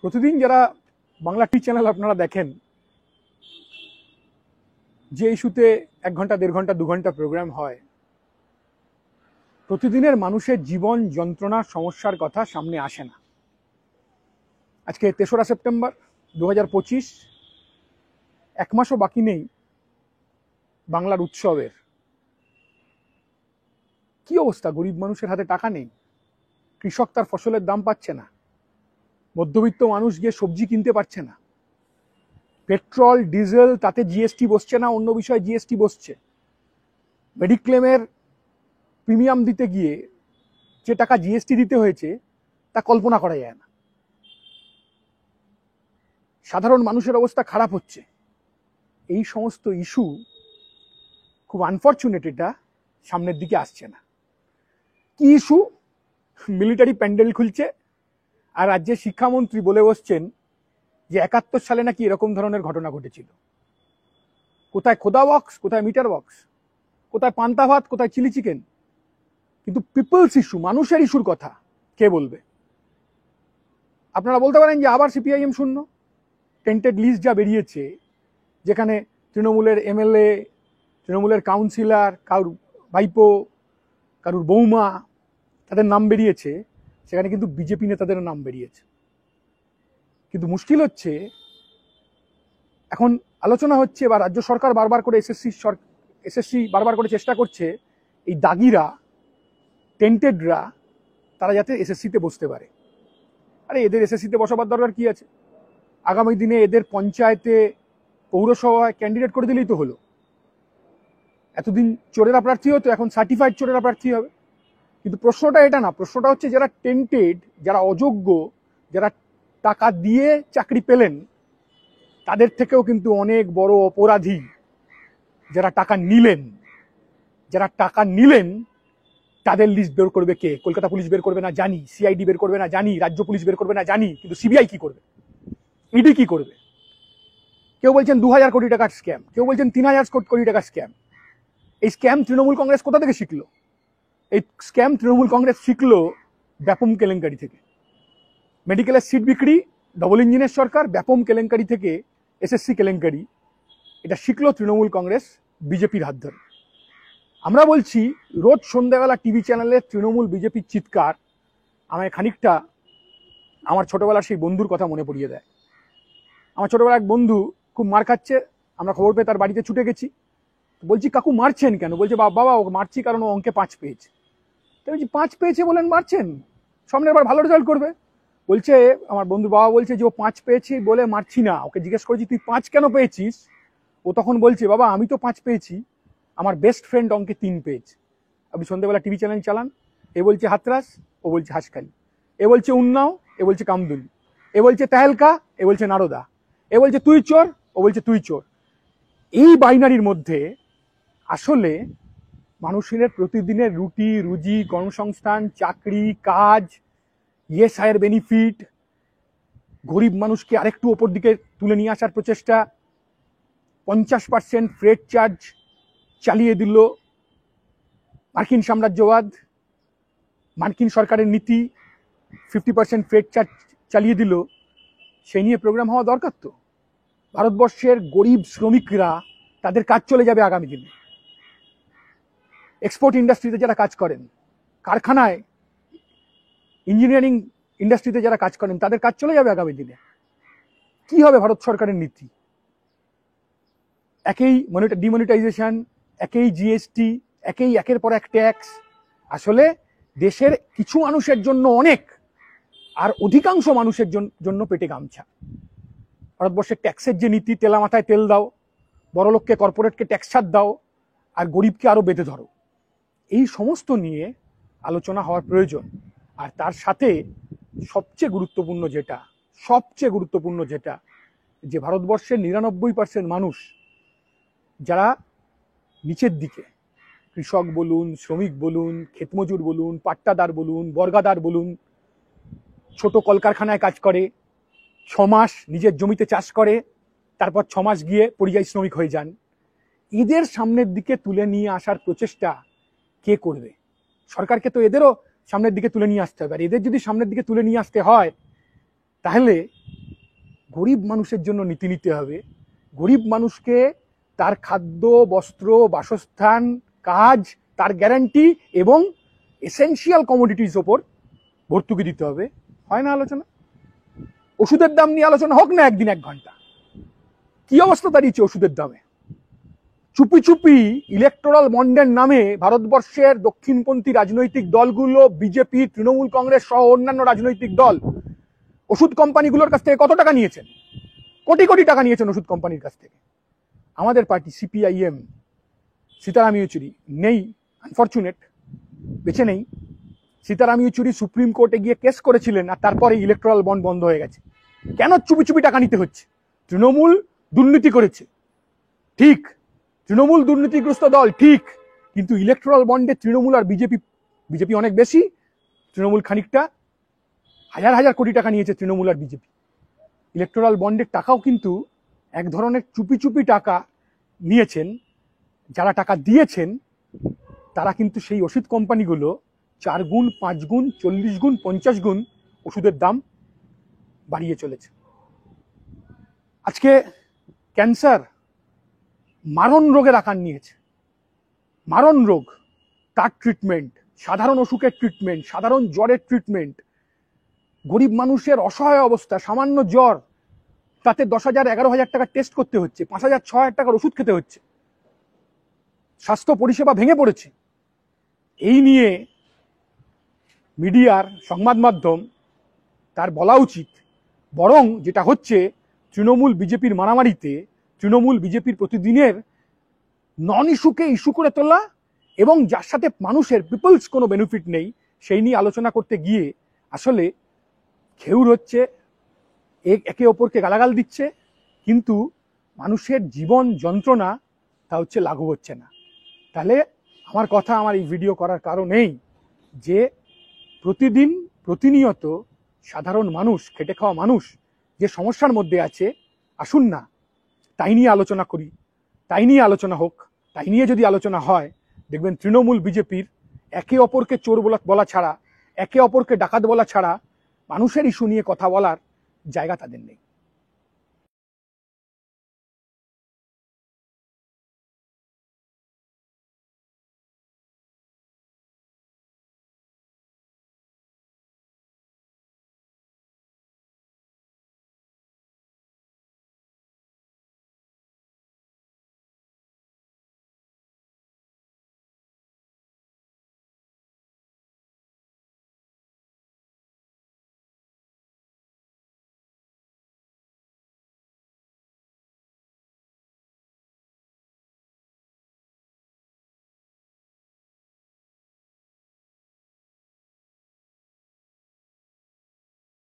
প্রতিদিন যারা বাংলা টি চ্যানেল আপনারা দেখেন, যে ইস্যুতে 1 ঘন্টা 1.5 ঘন্টা 2 ঘন্টা প্রোগ্রাম হয়, প্রতিদিনের মানুষের জীবন যন্ত্রণা সমস্যার কথা সামনে আসে না। আজকে 3রা সেপ্টেম্বর 2025, 1 মাসও বাকি নেই বাংলার উৎসবের। কি অবস্থা? গরিব মানুষের হাতে টাকা নেই, কৃষক তার ফসলের দাম পাচ্ছে না, মধ্যবিত্ত মানুষ গিয়ে সবজি কিনতে পারছে না, পেট্রোল ডিজেল তাতে জিএসটি বসছে না, অন্য বিষয়ে জিএসটি বসছে। মেডিক্লেমের প্রিমিয়াম দিতে গিয়ে যে টাকা জিএসটি দিতে হয়েছে তা কল্পনা করা যায় না। সাধারণ মানুষের অবস্থা খারাপ হচ্ছে। এই সমস্ত ইস্যু খুব আনফরচুনেট, এটা সামনের দিকে আসছে না। কি ইস্যু? মিলিটারি প্যান্ডেল খুলছে আর রাজ্যের শিক্ষামন্ত্রী বলে বসছেন যে 71 সালে নাকি এরকম ধরনের ঘটনা ঘটেছিল। কোথায় খোদা বক্স, কোথায় মিটার বক্স, কোথায় পান্তা ভাত, কোথায় চিলি চিকেন। কিন্তু পিপলস ইস্যু, মানুষের ইস্যুর কথা কে বলবে? আপনারা বলতে পারেন যে আবার সিপিআইএম শূন্য। টেন্টেড লিস্ট যা বেরিয়েছে, যেখানে তৃণমূলের এমএলএ, তৃণমূলের কাউন্সিলর, কারুর ভাইপো, কারুর বৌমা, তাদের নাম বেরিয়েছে, সেখানে কিন্তু বিজেপি নেতাদের নাম বেরিয়েছে। কিন্তু মুশকিল হচ্ছে, এখন আলোচনা হচ্ছে বা রাজ্য সরকার বারবার করে এসএসসি বারবার করে চেষ্টা করছে এই দাগিরা, টেন্টেডরা, তারা যাতে এসএসসিতে বসতে পারে। আরে এদের এসএসসিতে বসাবার দরকার কি আছে? আগামী দিনে এদের পঞ্চায়েতে, পৌরসভায় ক্যান্ডিডেট করে দিলেই তো হলো। এতদিন চোরেরা প্রার্থী হতো, এখন সার্টিফাইড চোরেরা প্রার্থী হবে। কিন্তু প্রশ্নটা এটা না, প্রশ্নটা হচ্ছে যারা টেন্টেড, যারা অযোগ্য, যারা টাকা দিয়ে চাকরি পেলেন, তাদের থেকেও কিন্তু অনেক বড় অপরাধী যারা টাকা নিলেন, তাদের লিস্ট বের করবে কে? কলকাতা পুলিশ বের করবে না জানি, সিআইডি বের করবে না জানি, রাজ্য পুলিশ বের করবে না জানি, কিন্তু সিবিআই কি করবে? ইডি কি করবে? কেউ বলছেন 2000 কোটি টাকার স্ক্যাম, কেউ বলছেন 3000 কোটি টাকার স্ক্যাম। এই স্ক্যাম তৃণমূল কংগ্রেস কোথা থেকে শিখলো? এই স্ক্যাম তৃণমূল কংগ্রেস শিখলো ব্যাপম কেলেঙ্কারি থেকে। মেডিকেলের সিট বিক্রি, ডবল ইঞ্জিনের সরকার, ব্যাপম কেলেঙ্কারি থেকে এসএসসি কেলেঙ্কারি, এটা শিখলো তৃণমূল কংগ্রেস বিজেপির হাত ধরে। আমরা বলছি, রোজ সন্ধ্যাবেলা টিভি চ্যানেলে তৃণমূল বিজেপির চিৎকার আমায় খানিকটা আমার ছোটবেলার সেই বন্ধুর কথা মনে পড়িয়ে দেয়। আমার ছোটবেলার এক বন্ধু খুব মার খাচ্ছে, আমরা খবর পেয়ে তার বাড়িতে ছুটে গেছি। বলছি, কাকু মারছেন কেন? বলছে, বাবা ওকে মারছি কারণ ও অঙ্কে 5 পেয়েছে। তো বলছি, 5 পেয়েছে বলেন মারছেন? সামনের বার ভালো রেজাল্ট করবে। বলছে আমার বন্ধু, বাবা বলছে যে ও 5 পেয়েছি বলে মারছি না। ওকে জিজ্ঞেস করেছি, তুই 5 কেন পেয়েছিস? ও তখন বলছে, বাবা আমি তো 5 পেয়েছি, আমার বেস্ট ফ্রেন্ড অঙ্কে 3 পেয়েছে। আপনি সন্ধ্যাবেলা টিভি চ্যানেল চালান, এ বলছে হাতরাস, ও বলছে হাসখালি, এ বলছে উন্নাও, এ বলছে কামদুনি, এ বলছে তেহেলকা, এ বলছে নারদা, এ বলছে তুই চোর, ও বলছে তুই চোর। এই বাইনারির মধ্যে আসলে মানুষের প্রতিদিনের রুটি রুজি, কর্মসংস্থান, চাকরি, কাজ, ইএসআইয়ের বেনিফিট, গরিব মানুষকে আরেকটু ওপর দিকে তুলে নিয়ে আসার প্রচেষ্টা, 50% ফ্রেট চার্জ চালিয়ে দিল মার্কিন সাম্রাজ্যবাদ, মার্কিন সরকারের নীতি, 50% ফ্রেট চার্জ চালিয়ে দিল। সেই নিয়ে প্রোগ্রাম হওয়া দরকার তো। ভারতবর্ষের গরিব শ্রমিকরা, তাদের কাজ চলে যাবে আগামী দিনে। এক্সপোর্ট ইন্ডাস্ট্রিতে যারা কাজ করেন, কারখানায়, ইঞ্জিনিয়ারিং ইন্ডাস্ট্রিতে যারা কাজ করেন, তাদের কাজ চলে যাবে আগামী দিনে। কি হবে ভারত সরকারের নীতি? একই ডিমনিটাইজেশন, একই জিএসটি, একের পর এক ট্যাক্স। আসলে দেশের কিছু মানুষের জন্য অনেক, আর অধিকাংশ মানুষের জন্য পেটে গামছা। ভারতবর্ষের ট্যাক্সের যে নীতি, তেলা মাথায় তেল দাও, বড়লোককে কর্পোরেটকে ট্যাক্স ছাড় দাও, আর গরিবকে আরো বেঁধে ধরো, এই সমস্ত নিয়ে আলোচনা হওয়ার প্রয়োজন। আর তার সাথে সবচেয়ে গুরুত্বপূর্ণ যেটা, যে ভারতবর্ষের 99% মানুষ যারা নিচের দিকে, কৃষক বলুন, শ্রমিক বলুন, ক্ষেতমজুর বলুন, পাট্টাদার বলুন, বর্গাদার বলুন, ছোট কলকারখানায় কাজ করে, 6 মাস নিজের জমিতে চাষ করে, তারপর 6 মাস গিয়ে পরিযায়ী শ্রমিক হয়ে যান, এদের সামনের দিকে তুলে নিয়ে আসার প্রচেষ্টা কে করবে? সরকারকে তো এদেরও সামনের দিকে তুলে নিয়ে আসতে হবে। আর এদের যদি সামনের দিকে তুলে নিয়ে আসতে হয়, তাহলে গরিব মানুষের জন্য নীতি নিতে হবে, গরিব মানুষকে তার খাদ্য, বস্ত্র, বাসস্থান, কাজ, তার গ্যারান্টি এবং এসেনশিয়াল কমোডিটিস ওপর ভর্তুকি দিতে হবে। হয় না আলোচনা? ওষুধের দাম নিয়ে আলোচনা হোক না একদিন 1 ঘন্টা। কি অবস্থা দাঁড়িয়েছে ওষুধের দামে? চুপি চুপি ইলেকটোরাল বন্ডের নামে ভারতবর্ষের দক্ষিণপন্থী রাজনৈতিক দলগুলো, বিজেপি, তৃণমূল কংগ্রেস সহ অন্যান্য রাজনৈতিক দল ওষুধ কোম্পানিগুলোর কাছ থেকে কত টাকা নিয়েছেন? কোটি কোটি টাকা নিয়েছেন ওষুধ কোম্পানির কাছ থেকে। আমাদের পার্টি সিপিআইএম, সীতারাম ইয়েচুরি নেই, আনফরচুনেট, বেঁচে নেই। সীতারাম ইয়েচুরি সুপ্রিম কোর্টে গিয়ে কেস করেছিলেন, আর তারপরে ইলেকটোরাল বন্ড বন্ধ হয়ে গেছে। কেন চুপি চুপি টাকা নিতে হচ্ছে? তৃণমূল দুর্নীতি করেছে, ঠিক, তৃণমূল দুর্নীতিগ্রস্ত দল, ঠিক, কিন্তু ইলেকটোরাল বন্ডে তৃণমূল আর বিজেপি অনেক বেশি, তৃণমূল খানিকটা। হাজার হাজার কোটি টাকা নিয়েছে তৃণমূল আর বিজেপি। ইলেকটোরাল বন্ডের টাকাও কিন্তু এক ধরনের চুপি চুপি টাকা নিয়েছেন। যারা টাকা দিয়েছেন তারা কিন্তু সেই ওষুধ কোম্পানিগুলো 4 গুণ, 5 গুণ, 40 গুণ, 50 গুণ ওষুধের দাম বাড়িয়ে চলেছে। আজকে ক্যান্সার মারণ রোগের আকার নিয়েছে। মারণ রোগ, তার ট্রিটমেন্ট, সাধারণ অসুখের ট্রিটমেন্ট, সাধারণ জ্বরের ট্রিটমেন্ট, গরিব মানুষের অসহায় অবস্থা, সামান্য জ্বর, তাতে 10,000, 11,000 টাকা টেস্ট করতে হচ্ছে, 5,000, 6,000 টাকার ওষুধ খেতে হচ্ছে। স্বাস্থ্য পরিষেবা ভেঙে পড়েছে। এই নিয়ে মিডিয়ার, সংবাদ মাধ্যম তার বলা উচিত, বরং যেটা হচ্ছে তৃণমূল বিজেপির মারামারিতে, তৃণমূল বিজেপির প্রতিদিনের নন ইস্যুকে ইস্যু করে তোলা এবং যার সাথে মানুষের পিপলস কোনো বেনিফিট নেই সেই নিয়ে আলোচনা করতে গিয়ে আসলে খেউর হচ্ছে, একে অপরকে গালাগাল দিচ্ছে, কিন্তু মানুষের জীবন যন্ত্রণা তা হচ্ছে লাঘব হচ্ছে না। তাহলে আমার কথা, আমার এই ভিডিও করার কারণ এই যে প্রতিদিন প্রতিনিয়ত সাধারণ মানুষ, খেটে খাওয়া মানুষ যে সমস্যার মধ্যে আছে, আসুন না তাই নিয়ে আলোচনা করি, তাই নিয়ে আলোচনা হোক। তাই নিয়ে যদি আলোচনা হয়, দেখবেন তৃণমূল বিজেপির একে অপরকে চোর বলা ছাড়া, একে অপরকে ডাকাত বলা ছাড়া মানুষের ইস্যু নিয়ে কথা বলার জায়গা তাদের নেই।